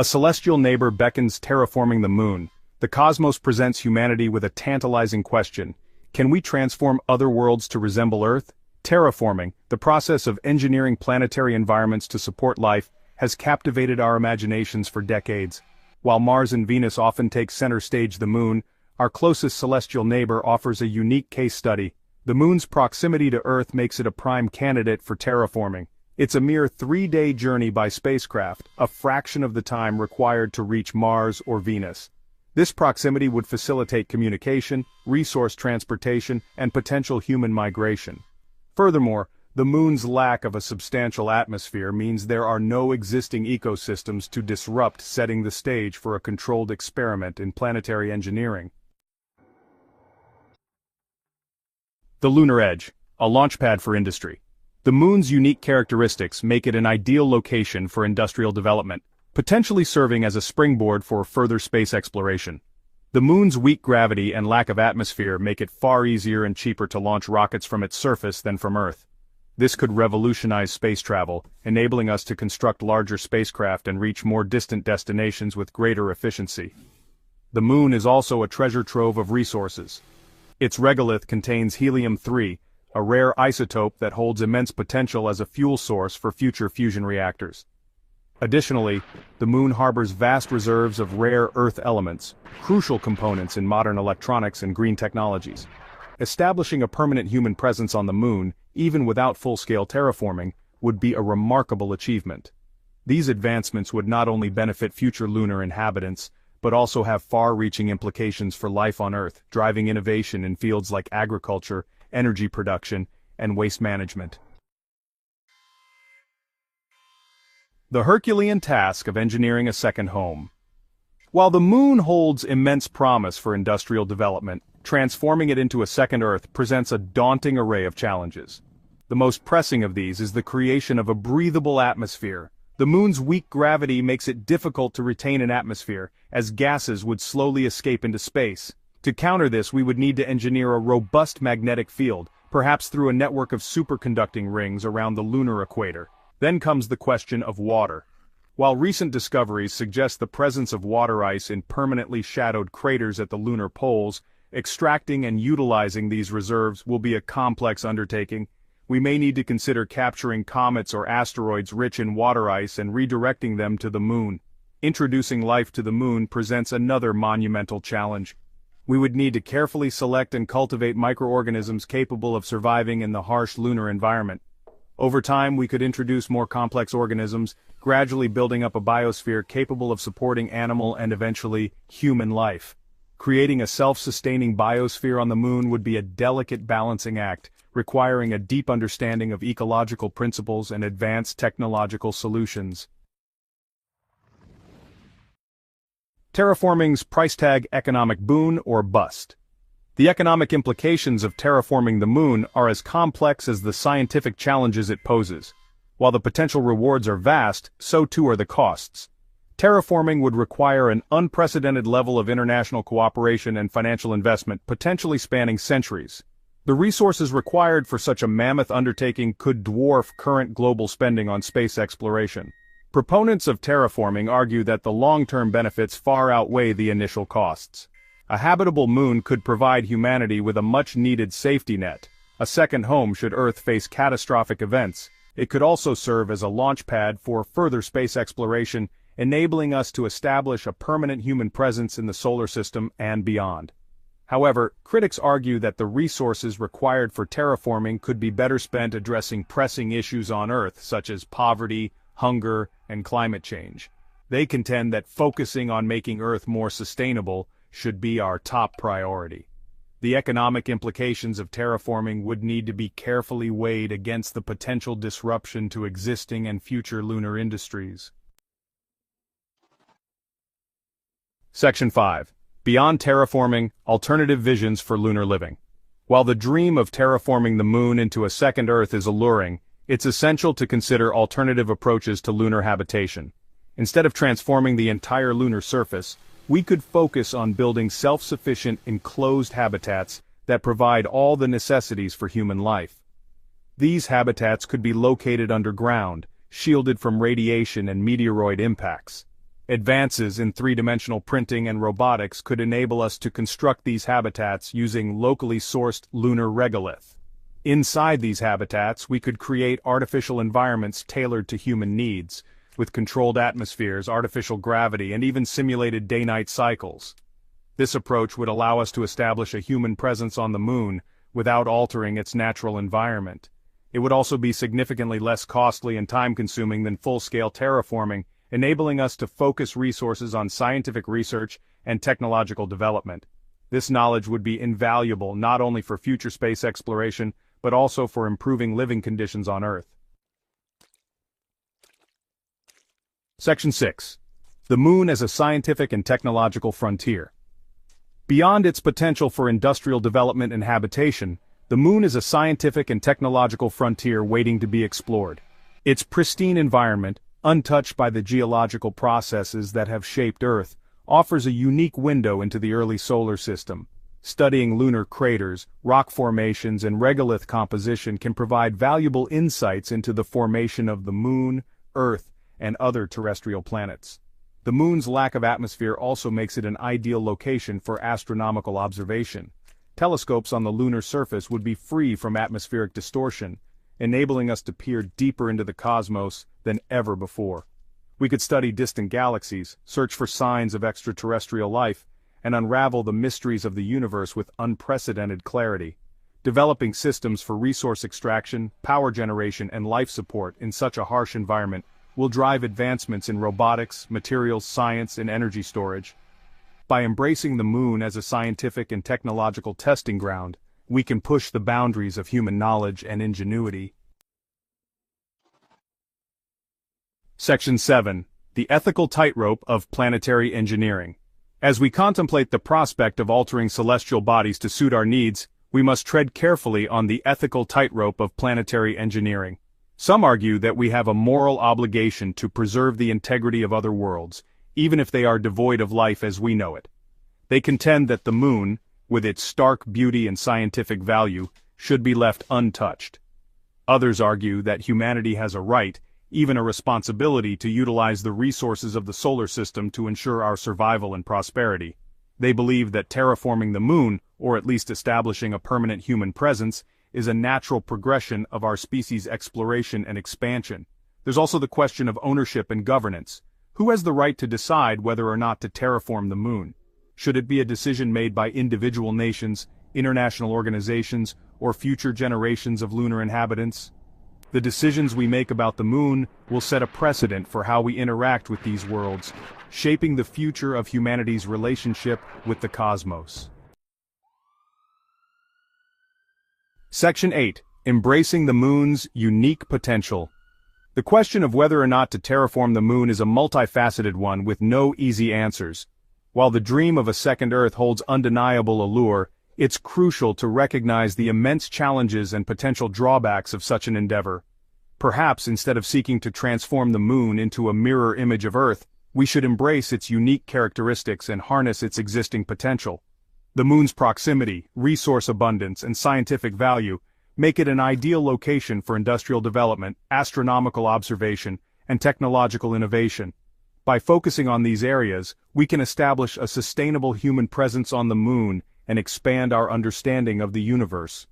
A celestial neighbor beckons terraforming the moon. The cosmos presents humanity with a tantalizing question. Can we transform other worlds to resemble Earth? Terraforming, the process of engineering planetary environments to support life, has captivated our imaginations for decades. While Mars and Venus often take center stage, the moon, our closest celestial neighbor, offers a unique case study. The moon's proximity to Earth makes it a prime candidate for terraforming. It's a mere 3-day journey by spacecraft, a fraction of the time required to reach Mars or Venus. This proximity would facilitate communication, resource transportation, and potential human migration. Furthermore, the moon's lack of a substantial atmosphere means there are no existing ecosystems to disrupt, setting the stage for a controlled experiment in planetary engineering. The lunar edge, a launchpad for industry. The moon's unique characteristics make it an ideal location for industrial development, potentially serving as a springboard for further space exploration. The moon's weak gravity and lack of atmosphere make it far easier and cheaper to launch rockets from its surface than from Earth. This could revolutionize space travel, enabling us to construct larger spacecraft and reach more distant destinations with greater efficiency. The moon is also a treasure trove of resources. Its regolith contains helium-3, a rare isotope that holds immense potential as a fuel source for future fusion reactors. Additionally, the moon harbors vast reserves of rare Earth elements, crucial components in modern electronics and green technologies. Establishing a permanent human presence on the moon, even without full-scale terraforming, would be a remarkable achievement. These advancements would not only benefit future lunar inhabitants, but also have far-reaching implications for life on Earth, driving innovation in fields like agriculture, energy production, and waste management. The Herculean task of engineering a second home. While the moon holds immense promise for industrial development, transforming it into a second Earth presents a daunting array of challenges. The most pressing of these is the creation of a breathable atmosphere. The moon's weak gravity makes it difficult to retain an atmosphere, as gases would slowly escape into space. To counter this, we would need to engineer a robust magnetic field, perhaps through a network of superconducting rings around the lunar equator. Then comes the question of water. While recent discoveries suggest the presence of water ice in permanently shadowed craters at the lunar poles, extracting and utilizing these reserves will be a complex undertaking. We may need to consider capturing comets or asteroids rich in water ice and redirecting them to the moon. Introducing life to the moon presents another monumental challenge. We would need to carefully select and cultivate microorganisms capable of surviving in the harsh lunar environment. Over time, we could introduce more complex organisms, gradually building up a biosphere capable of supporting animal and eventually human life. Creating a self-sustaining biosphere on the moon would be a delicate balancing act, requiring a deep understanding of ecological principles and advanced technological solutions. Terraforming's price tag: economic boon or bust. The economic implications of terraforming the moon are as complex as the scientific challenges it poses. While the potential rewards are vast, so too are the costs. Terraforming would require an unprecedented level of international cooperation and financial investment, potentially spanning centuries. The resources required for such a mammoth undertaking could dwarf current global spending on space exploration. Proponents of terraforming argue that the long-term benefits far outweigh the initial costs. A habitable moon could provide humanity with a much-needed safety net, a second home should Earth face catastrophic events. It could also serve as a launch pad for further space exploration, enabling us to establish a permanent human presence in the solar system and beyond. However, critics argue that the resources required for terraforming could be better spent addressing pressing issues on Earth, such as poverty, hunger, and climate change. They contend that focusing on making Earth more sustainable should be our top priority. The economic implications of terraforming would need to be carefully weighed against the potential disruption to existing and future lunar industries. Section 5. Beyond terraforming, alternative visions for lunar living. While the dream of terraforming the moon into a second Earth is alluring, it's essential to consider alternative approaches to lunar habitation. Instead of transforming the entire lunar surface, we could focus on building self-sufficient enclosed habitats that provide all the necessities for human life. These habitats could be located underground, shielded from radiation and meteoroid impacts. Advances in three-dimensional printing and robotics could enable us to construct these habitats using locally sourced lunar regolith. Inside these habitats, we could create artificial environments tailored to human needs, with controlled atmospheres, artificial gravity, and even simulated day-night cycles. This approach would allow us to establish a human presence on the moon without altering its natural environment. It would also be significantly less costly and time-consuming than full-scale terraforming, enabling us to focus resources on scientific research and technological development. This knowledge would be invaluable not only for future space exploration, but also for improving living conditions on Earth. Section 6. The Moon as a Scientific and Technological Frontier. Beyond its potential for industrial development and habitation, the Moon is a scientific and technological frontier waiting to be explored. Its pristine environment, untouched by the geological processes that have shaped Earth, offers a unique window into the early solar system. Studying lunar craters, rock formations, and regolith composition can provide valuable insights into the formation of the Moon, Earth, and other terrestrial planets. The Moon's lack of atmosphere also makes it an ideal location for astronomical observation. Telescopes on the lunar surface would be free from atmospheric distortion, enabling us to peer deeper into the cosmos than ever before. We could study distant galaxies, search for signs of extraterrestrial life, and unravel the mysteries of the universe with unprecedented clarity. Developing systems for resource extraction, power generation, and life support in such a harsh environment will drive advancements in robotics, materials science, and energy storage. By embracing the Moon as a scientific and technological testing ground, we can push the boundaries of human knowledge and ingenuity. Section 7. The Ethical Tightrope of Planetary Engineering. As we contemplate the prospect of altering celestial bodies to suit our needs, we must tread carefully on the ethical tightrope of planetary engineering. Some argue that we have a moral obligation to preserve the integrity of other worlds, even if they are devoid of life as we know it. They contend that the Moon, with its stark beauty and scientific value, should be left untouched. Others argue that humanity has a right, even a responsibility, to utilize the resources of the solar system to ensure our survival and prosperity. They believe that terraforming the Moon, or at least establishing a permanent human presence, is a natural progression of our species' exploration and expansion. There's also the question of ownership and governance. Who has the right to decide whether or not to terraform the Moon? Should it be a decision made by individual nations, international organizations, or future generations of lunar inhabitants? The decisions we make about the Moon will set a precedent for how we interact with these worlds, shaping the future of humanity's relationship with the cosmos. Section 8. Embracing the Moon's Unique Potential. The question of whether or not to terraform the Moon is a multifaceted one with no easy answers. While the dream of a second Earth holds undeniable allure, it's crucial to recognize the immense challenges and potential drawbacks of such an endeavor. Perhaps instead of seeking to transform the Moon into a mirror image of Earth, we should embrace its unique characteristics and harness its existing potential. The Moon's proximity, resource abundance, and scientific value make it an ideal location for industrial development, astronomical observation, and technological innovation. By focusing on these areas, we can establish a sustainable human presence on the Moon and expand our understanding of the universe.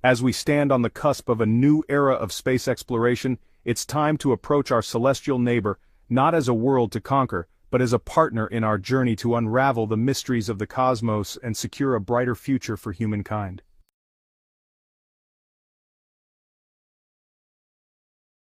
As we stand on the cusp of a new era of space exploration, it's time to approach our celestial neighbor not as a world to conquer, but as a partner in our journey to unravel the mysteries of the cosmos and secure a brighter future for humankind.